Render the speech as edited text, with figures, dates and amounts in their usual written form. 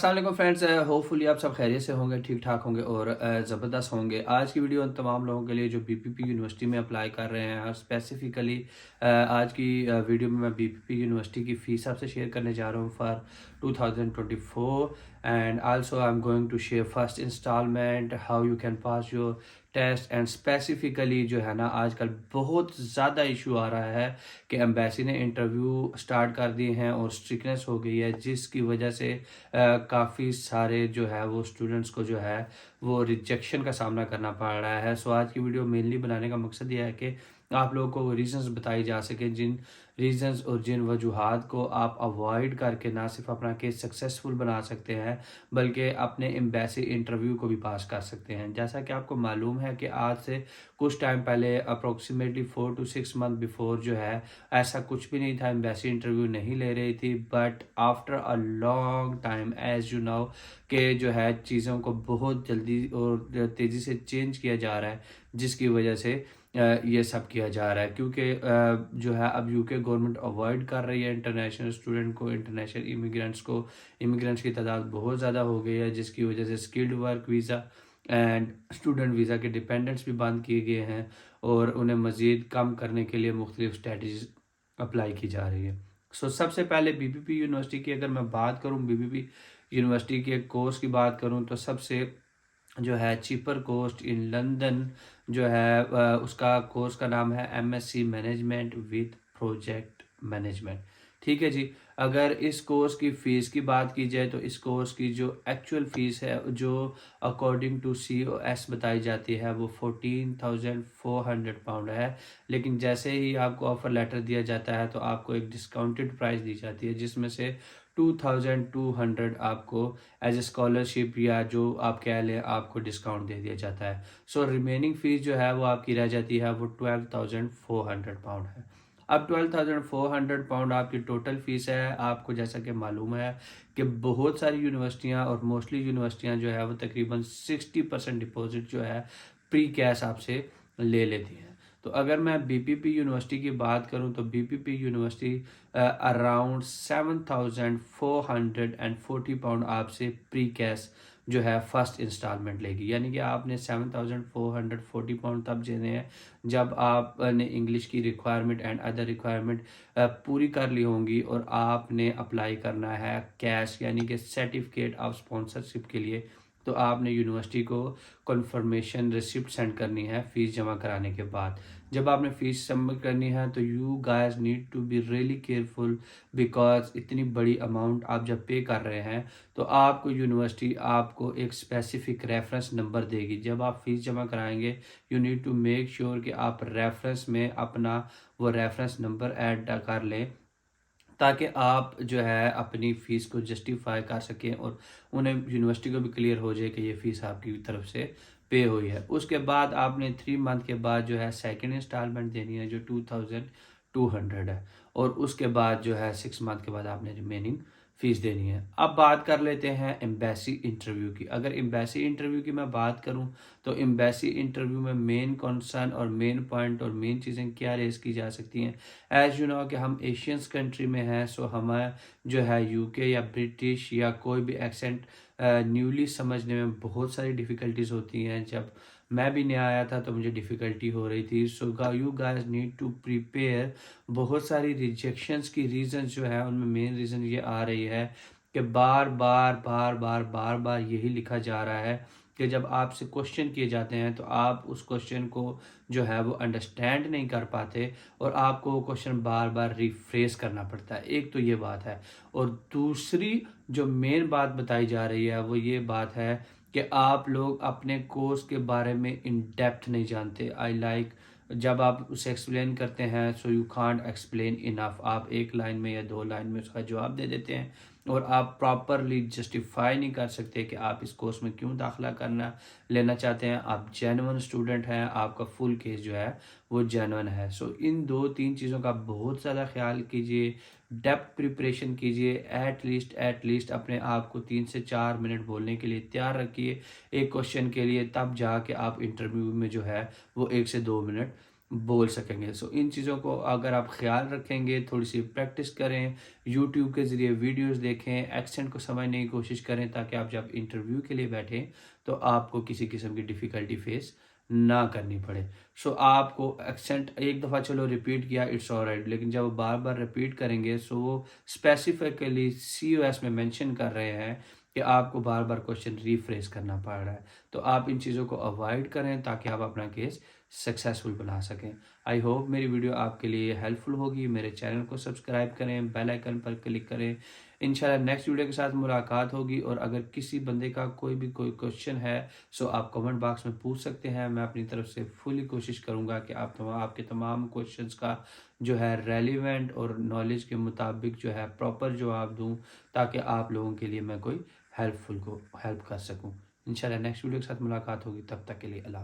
अस्सलाम friends, hopefully आप सब खैरियत से होंगे, ठीक ठाक होंगे और ज़बरदस्त होंगे। आज की वीडियो उन तमाम लोगों के लिए जो बीपीपी यूनिवर्सिटी में अप्लाई कर रहे हैं और स्पेसिफिकली आज की वीडियो में मैं बीपीपी यूनिवर्सिटी की फ़ीस आपसे शेयर करने जा रहा हूँ for 2024 and also I am going to share first instalment how you can pass your test and specifically जो है ना आजकल बहुत ज़्यादा इशू आ रहा है कि एम्बेसी ने इंटरव्यू स्टार्ट कर दिए हैं और स्ट्रिकनेस हो गई है, जिसकी वजह से काफ़ी सारे जो है वो स्टूडेंट्स को जो है वो रिजेक्शन का सामना करना पड़ रहा है। सो आज की वीडियो मेनली बनाने का मकसद ये है कि आप लोगों को वो रीज़न्स बताई जा सके, जिन रीज़न्स और जिन वजूहात को आप अवॉइड करके ना सिर्फ अपना केस सक्सेसफुल बना सकते हैं बल्कि अपने एम्बेसी इंटरव्यू को भी पास कर सकते हैं। जैसा कि आपको मालूम है कि आज से कुछ टाइम पहले अप्रोक्सीमेटली 4 to 6 मंथ बिफोर जो है ऐसा कुछ भी नहीं था, एम्बेसी इंटरव्यू नहीं ले रही थी। But after a long time as you know कि जो है चीज़ों को बहुत जल्दी और तेज़ी से चेंज किया जा रहा है, जिसकी वजह से ये सब किया जा रहा है क्योंकि जो है अब यूके गवर्नमेंट अवॉइड कर रही है इंटरनेशनल स्टूडेंट को, इंटरनेशनल इमिग्रेंट्स की तादाद बहुत ज़्यादा हो गई है, जिसकी वजह से skilled work visa and student visa के डिपेंडेंट्स भी बंद किए गए हैं और उन्हें मज़ीद कम करने के लिए मुख्तलिफ स्ट्रेटजीज अप्लाई की जा रही है। सो सबसे पहले बीपीपी यूनिवर्सिटी की अगर मैं बात करूं, बीपीपी यूनिवर्सिटी के कोर्स की बात करूं तो सबसे जो है चीपर कोस्ट इन लंदन जो है उसका कोर्स का नाम है MSc management with project management. ठीक है जी। अगर इस कोर्स की फ़ीस की बात की जाए तो इस कोर्स की जो एक्चुअल फ़ीस है, जो अकॉर्डिंग टू COS बताई जाती है, वो 14,400 पाउंड है। लेकिन जैसे ही आपको ऑफ़र लेटर दिया जाता है तो आपको एक डिस्काउंटेड प्राइस दी जाती है, जिसमें से 2,200 आपको एज ए स्कॉलरशिप या जो आप कह लें आपको डिस्काउंट दे दिया जाता है। सो रिमेनिंग फ़ीस जो है वो आपकी रह जाती है, वो 12,400 पाउंड है। अब 12,400 पाउंड आपकी टोटल फ़ीस है। आपको जैसा कि मालूम है कि बहुत सारी यूनिवर्सिटियां और मोस्टली यूनिवर्सिटियां जो है वो तकरीबन 60% डिपॉजिट जो है प्री कैश आपसे ले लेती हैं। तो अगर मैं बीपीपी यूनिवर्सिटी की बात करूं तो बीपीपी यूनिवर्सिटी अराउंड 7,440 पाउंड आपसे प्री कैश जो है फर्स्ट इंस्टॉलमेंट लेगी, यानी कि आपने 7,440 पाउंड तब देने हैं जब आपने इंग्लिश की रिक्वायरमेंट एंड अदर रिक्वायरमेंट पूरी कर ली होंगी और आपने अप्लाई करना है कैश यानी कि सर्टिफिकेट ऑफ स्पॉन्सरशिप के लिए। तो आपने यूनिवर्सिटी को कन्फर्मेशन रिसिप्ट सेंड करनी है फ़ीस जमा कराने के बाद। जब आपने फ़ीस सबमिट करनी है तो you guys need to be really careful, because इतनी बड़ी अमाउंट आप जब पे कर रहे हैं तो आपको यूनिवर्सिटी आपको एक स्पेसिफिक रेफरेंस नंबर देगी। जब आप फ़ीस जमा कराएंगे you need to make sure कि आप रेफरेंस में अपना वो रेफरेंस नंबर ऐड कर लें, ताकि आप जो है अपनी फ़ीस को जस्टिफाई कर सकें और उन्हें यूनिवर्सिटी को भी क्लियर हो जाए कि ये फ़ीस आपकी तरफ से पे हुई है। उसके बाद आपने 3 मंथ के बाद जो है सेकंड इंस्टॉलमेंट देनी है जो 2,200 है, और उसके बाद जो है 6 मंथ के बाद आपने रिमेनिंग फ़ीस देनी है। अब बात कर लेते हैं एम्बेसी इंटरव्यू की। अगर एम्बेसी इंटरव्यू की मैं बात करूं तो एम्बेसी इंटरव्यू में मेन कंसर्न और मेन पॉइंट और मेन चीज़ें क्या रेस की जा सकती हैं। एज यू नो कि हम एशियंस कंट्री में हैं, सो हमें जो है यूके या ब्रिटिश या कोई भी एक्सेंट न्यूली समझने में बहुत सारी डिफ़िकल्टीज होती हैं। जब मैं भी नया आया था तो मुझे डिफ़िकल्टी हो रही थी। So you guys need to prepare. बहुत सारी रिजेक्शंस की रीज़न्स जो है उनमें मेन रीज़न ये आ रही है कि बार बार यही लिखा जा रहा है कि जब आपसे क्वेश्चन किए जाते हैं तो आप उस क्वेश्चन को जो है वो अंडरस्टैंड नहीं कर पाते और आपको वो क्वेश्चन बार बार रिफ्रेश करना पड़ता है। एक तो ये बात है, और दूसरी जो मेन बात बताई जा रही है वो ये बात है कि आप लोग अपने कोर्स के बारे में इन डेप्थ नहीं जानते। जब आप उसे एक्सप्लेन करते हैं so you can't explain enough. आप एक लाइन में या 2 लाइन में उसका जवाब दे देते हैं और आप प्रॉपरली जस्टिफाई नहीं कर सकते कि आप इस कोर्स में क्यों दाखिला करना लेना चाहते हैं। आप जेन्युइन स्टूडेंट हैं, आपका फुल केस जो है वो जेन्युइन है। सो इन 2-3 चीज़ों का बहुत ज़्यादा ख्याल कीजिए, डेप्थ प्रिपरेशन कीजिए। एट लीस्ट अपने आप को 3 से 4 मिनट बोलने के लिए तैयार रखिए एक क्वेश्चन के लिए, तब जाके आप इंटरव्यू में जो है वो 1 से 2 मिनट बोल सकेंगे। सो इन चीज़ों को अगर आप ख्याल रखेंगे, थोड़ी सी प्रैक्टिस करें, यूट्यूब के ज़रिए वीडियोस देखें, एक्सेंट को समझने की कोशिश करें, ताकि आप जब इंटरव्यू के लिए बैठें तो आपको किसी किस्म की डिफ़िकल्टी फेस ना करनी पड़े। सो आपको एक्सेंट एक दफ़ा चलो रिपीट किया, इट्स ऑलराइट, लेकिन जब बार बार रिपीट करेंगे सो वो स्पेसिफिकली सीओएस में मेंशन कर रहे हैं कि आपको बार बार क्वेश्चन रीफ्रेश करना पड़ रहा है। तो आप इन चीज़ों को अवॉइड करें ताकि आप अपना केस सक्सेसफुल बना सकें। आई होप मेरी वीडियो आपके लिए हेल्पफुल होगी। मेरे चैनल को सब्सक्राइब करें, बेल आइकन पर क्लिक करें। इंशाल्लाह नेक्स्ट वीडियो के साथ मुलाकात होगी, और अगर किसी बंदे का कोई क्वेश्चन है सो आप कमेंट बॉक्स में पूछ सकते हैं। मैं अपनी तरफ से फुली कोशिश करूंगा कि आपके तमाम क्वेश्चंस का जो है रेलिवेंट और नॉलेज के मुताबिक जो है प्रॉपर जवाब दूं, ताकि आप लोगों के लिए मैं कोई हेल्प कर सकूं। इंशाल्लाह नेक्स्ट वीडियो के साथ मुलाकात होगी, तब तक के लिए अल्लाह।